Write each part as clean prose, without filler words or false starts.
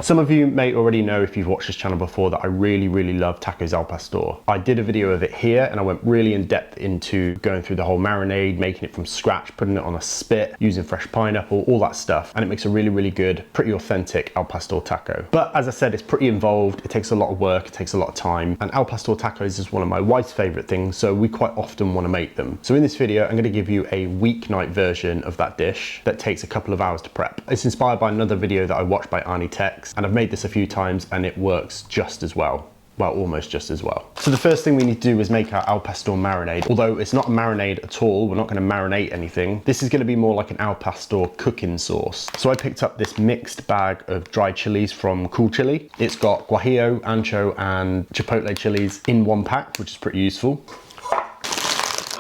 Some of you may already know if you've watched this channel before that I really love tacos al pastor. I did a video of it here and I went really in depth into going through the whole marinade, making it from scratch, putting it on a spit, using fresh pineapple, all that stuff. And it makes a really good, pretty authentic al pastor taco. But as I said, it's pretty involved. It takes a lot of work, it takes a lot of time. And al pastor tacos is one of my wife's favorite things, so we quite often want to make them. So in this video, I'm going to give you a weeknight version of that dish that takes a couple of hours to prep. It's inspired by another video that I watched by Arnie Tex, and I've made this a few times and it works just as well. Well, almost just as well. So the first thing we need to do is make our al pastor marinade. Although it's not a marinade at all, we're not going to marinate anything. This is going to be more like an al pastor cooking sauce. So I picked up this mixed bag of dried chilies from Cool Chili. It's got guajillo, ancho and chipotle chilies in one pack, which is pretty useful.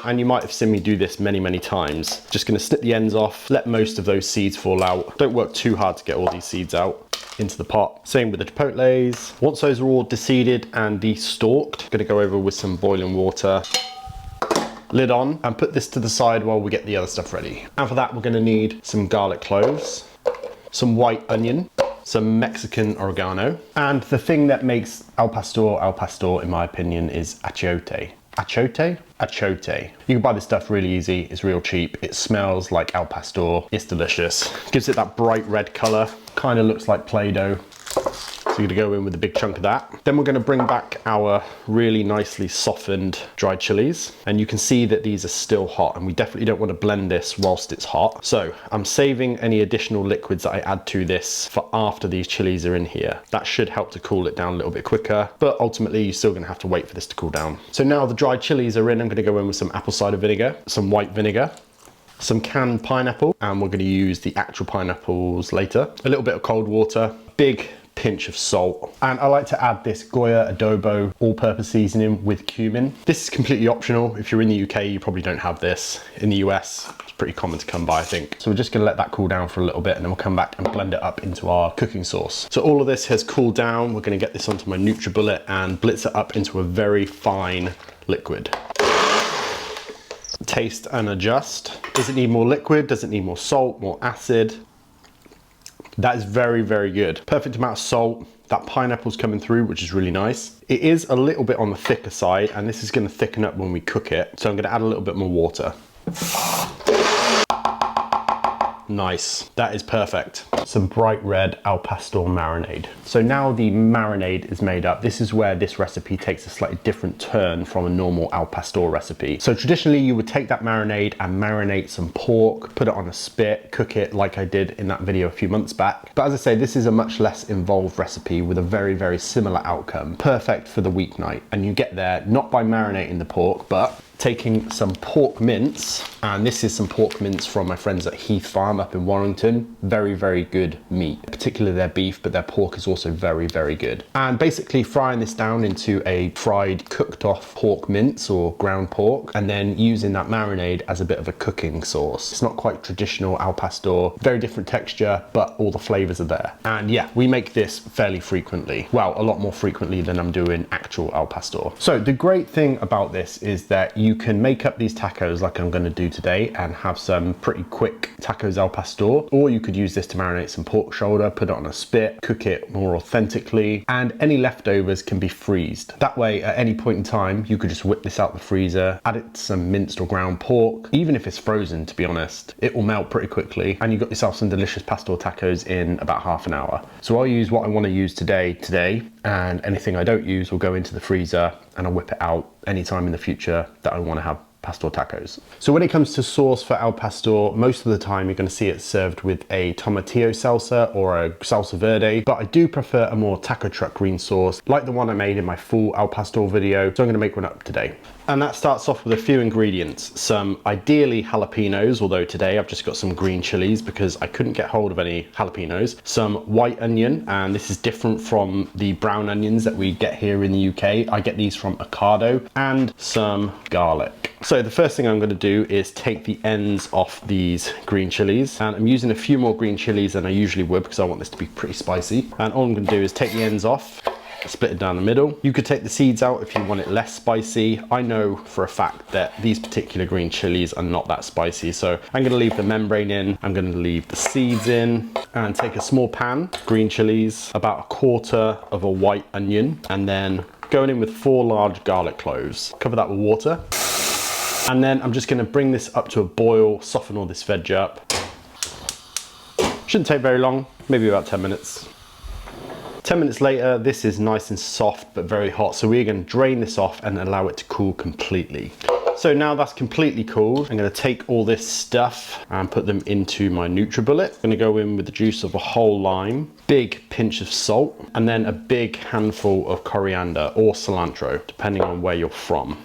And you might have seen me do this many times. Just gonna snip the ends off, let most of those seeds fall out. Don't work too hard to get all these seeds out into the pot. Same with the chipotles. Once those are all deseeded and de-stalked, gonna go over with some boiling water. Lid on, and put this to the side while we get the other stuff ready. And for that, we're gonna need some garlic cloves, some white onion, some Mexican oregano, and the thing that makes al pastor in my opinion is achiote. Achiote? Achiote. You can buy this stuff really easy, it's real cheap, it smells like al pastor, it's delicious. Gives it that bright red color, kind of looks like Play-Doh. So you're gonna go in with a big chunk of that. Then we're gonna bring back our really nicely softened dried chilies. And you can see that these are still hot, and we definitely don't wanna blend this whilst it's hot. So I'm saving any additional liquids that I add to this for after these chilies are in here. That should help to cool it down a little bit quicker, but ultimately you're still gonna have to wait for this to cool down. So now the dried chilies are in, I'm gonna go in with some apple cider vinegar, some white vinegar, some canned pineapple, and we're gonna use the actual pineapples later. A little bit of cold water, big pinch of salt, and I like to add this Goya adobo all-purpose seasoning with cumin. This is completely optional. If you're in the UK, you probably don't have this. In the US, it's pretty common to come by, I think. So we're just gonna let that cool down for a little bit, and then we'll come back and blend it up into our cooking sauce. So all of this has cooled down. We're gonna get this onto my NutriBullet and blitz it up into a very fine liquid. Taste and adjust. Does it need more liquid? Does it need more salt, more acid? That is very good. Perfect amount of salt. That pineapple's coming through, which is really nice. It is a little bit on the thicker side, and this is gonna thicken up when we cook it. So I'm gonna add a little bit more water. Nice, that is perfect. Some bright red al pastor marinade. So now the marinade is made up. This is where this recipe takes a slightly different turn from a normal al pastor recipe. So traditionally you would take that marinade and marinate some pork, put it on a spit, cook it like I did in that video a few months back. But as I say, this is a much less involved recipe with a very similar outcome. Perfect for the weeknight. And you get there not by marinating the pork, but taking some pork mince, and this is some pork mince from my friends at Heath Farm up in Warrington. Very good meat, particularly their beef, but their pork is also very good. And basically frying this down into a fried, cooked off pork mince or ground pork, and then using that marinade as a bit of a cooking sauce. It's not quite traditional al pastor, very different texture, but all the flavors are there. And yeah, we make this fairly frequently. Well, a lot more frequently than I'm doing actual al pastor. So the great thing about this is that you can make up these tacos like I'm gonna do today and have some pretty quick tacos al pastor, or you could use this to marinate some pork shoulder, put it on a spit, cook it more authentically, and any leftovers can be freezed. That way, at any point in time, you could just whip this out the freezer, add it to some minced or ground pork. Even if it's frozen, to be honest, it will melt pretty quickly, and you've got yourself some delicious pastor tacos in about half an hour. So I'll use what I wanna use today, and anything I don't use will go into the freezer, and I'll whip it out anytime in the future that I want to have pastor tacos. So when it comes to sauce for al pastor, most of the time you're going to see it served with a tomatillo salsa or a salsa verde, but I do prefer a more taco truck green sauce like the one I made in my full al pastor video, so I'm going to make one up today. And that starts off with a few ingredients. Some ideally jalapenos, although today I've just got some green chilies because I couldn't get hold of any jalapenos. Some white onion, and this is different from the brown onions that we get here in the UK. I get these from Ocado, and some garlic. So the first thing I'm going to do is take the ends off these green chilies, and I'm using a few more green chilies than I usually would because I want this to be pretty spicy. And all I'm going to do is take the ends off, split it down the middle. You could take the seeds out if you want it less spicy. I know for a fact that these particular green chilies are not that spicy, so I'm gonna leave the membrane in, I'm gonna leave the seeds in, and take a small pan, green chilies, about 1/4 of a white onion, and then going in with 4 large garlic cloves. Cover that with water. And then I'm just gonna bring this up to a boil, soften all this veg up. Shouldn't take very long, maybe about 10 minutes. 10 minutes later, this is nice and soft, but very hot. So we're gonna drain this off and allow it to cool completely. So now that's completely cooled, I'm gonna take all this stuff and put them into my NutriBullet. I'm gonna go in with the juice of a whole lime, big pinch of salt, and then a big handful of coriander or cilantro, depending on where you're from.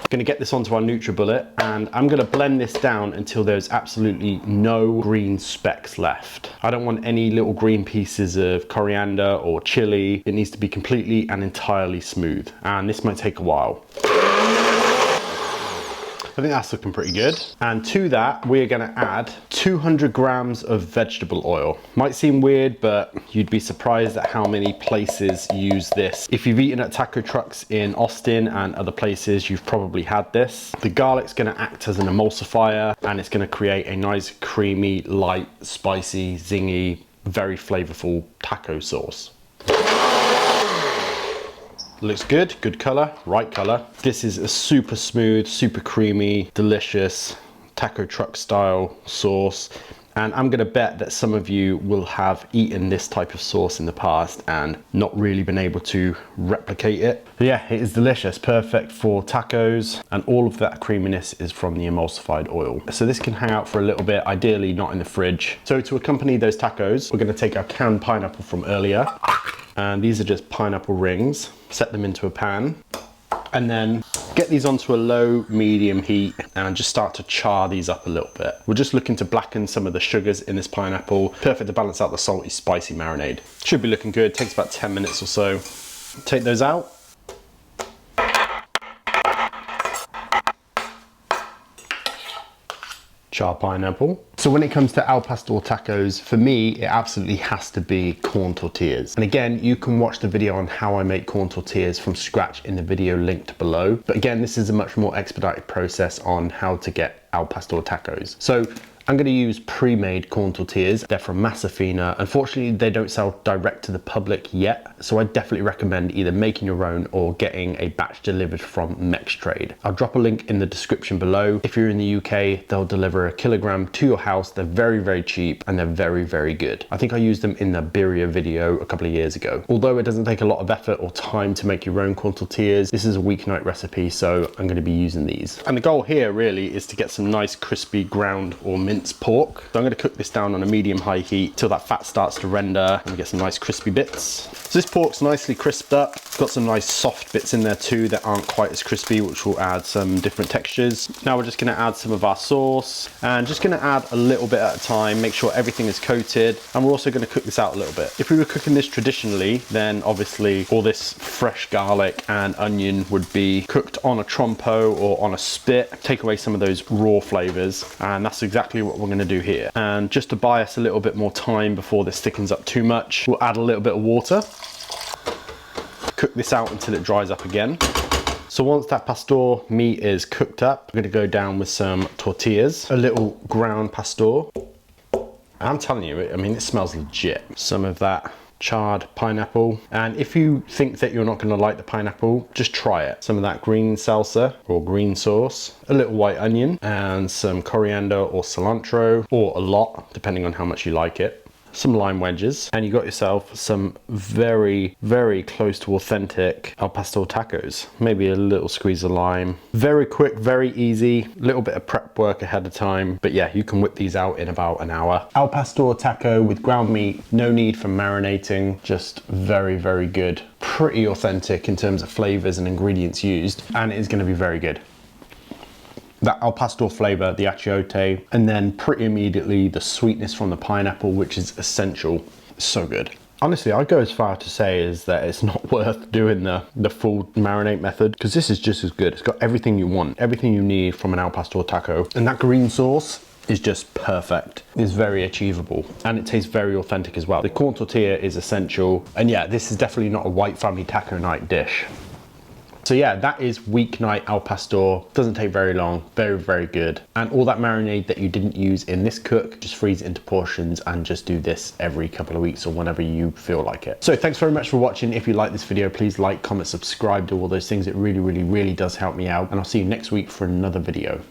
Gonna get this onto our NutriBullet, and I'm gonna blend this down until there's absolutely no green specks left. I don't want any little green pieces of coriander or chili. It needs to be completely and entirely smooth, and this might take a while. I think that's looking pretty good. And to that, we're gonna add 200 grams of vegetable oil. Might seem weird, but you'd be surprised at how many places use this. If you've eaten at taco trucks in Austin and other places, you've probably had this. The garlic's gonna act as an emulsifier, and it's gonna create a nice, creamy, light, spicy, zingy, very flavorful taco sauce. Looks good, good color, right color. This is a super smooth, super creamy, delicious taco truck style sauce. And I'm gonna bet that some of you will have eaten this type of sauce in the past and not really been able to replicate it. But yeah, it is delicious, perfect for tacos, and all of that creaminess is from the emulsified oil. So this can hang out for a little bit, ideally not in the fridge. So to accompany those tacos, we're gonna take our canned pineapple from earlier, and these are just pineapple rings. Set them into a pan, and then get these onto a low medium heat and just start to char these up a little bit. We're just looking to blacken some of the sugars in this pineapple, perfect to balance out the salty, spicy marinade. Should be looking good, takes about 10 minutes or so. Take those out. Char pineapple. So when it comes to al pastor tacos, for me, it absolutely has to be corn tortillas. And again, you can watch the video on how I make corn tortillas from scratch in the video linked below. But again, this is a much more expedited process on how to get al pastor tacos. So I'm gonna use pre-made corn tortillas. They're from Masafina. Unfortunately, they don't sell direct to the public yet, so I definitely recommend either making your own or getting a batch delivered from MexTrade. I'll drop a link in the description below. If you're in the UK, they'll deliver a kilogram to your house. They're very, very cheap, and they're very, very good. I think I used them in the birria video a couple of years ago. Although it doesn't take a lot of effort or time to make your own corn tortillas, this is a weeknight recipe, so I'm gonna be using these. And the goal here really is to get some nice crispy ground or minced pork. So I'm gonna cook this down on a medium-high heat till that fat starts to render and we get some nice crispy bits. So this pork's nicely crisped up. Got some nice soft bits in there too that aren't quite as crispy, which will add some different textures. Now we're just gonna add some of our sauce and just gonna add a little bit at a time, make sure everything is coated. And we're also gonna cook this out a little bit. If we were cooking this traditionally, then obviously all this fresh garlic and onion would be cooked on a trompo or on a spit, take away some of those raw flavors. And that's exactly what we're gonna do here. And just to buy us a little bit more time before this thickens up too much, we'll add a little bit of water. Cook this out until it dries up again. So once that pastor meat is cooked up, I'm gonna go down with some tortillas, a little ground pastor. I'm telling you, I mean, it smells legit. Some of that charred pineapple. And if you think that you're not gonna like the pineapple, just try it. Some of that green salsa or green sauce, a little white onion, and some coriander or cilantro, or a lot, depending on how much you like it. Some lime wedges, and you got yourself some very, very close to authentic al pastor tacos. Maybe a little squeeze of lime. Very quick, very easy, a little bit of prep work ahead of time, but yeah, you can whip these out in about an hour. Al pastor taco with ground meat, no need for marinating, just very, very good. Pretty authentic in terms of flavors and ingredients used, and it is gonna be very good. That al pastor flavor, the achiote, and then pretty immediately the sweetness from the pineapple, which is essential. So good. Honestly, I'd go as far to say is that it's not worth doing the full marinade method, because this is just as good. It's got everything you want, everything you need from an al pastor taco. And that green sauce is just perfect. It's very achievable and it tastes very authentic as well. The corn tortilla is essential. And yeah, this is definitely not a white family taco night dish. So yeah, that is Weeknight al pastor. Doesn't take very long, very, very good. And all that marinade that you didn't use in this cook, just freeze it into portions and just do this every couple of weeks or whenever you feel like it. So thanks very much for watching. If you like this video, please like, comment, subscribe, do all those things. It really, really, really does help me out. And I'll see you next week for another video.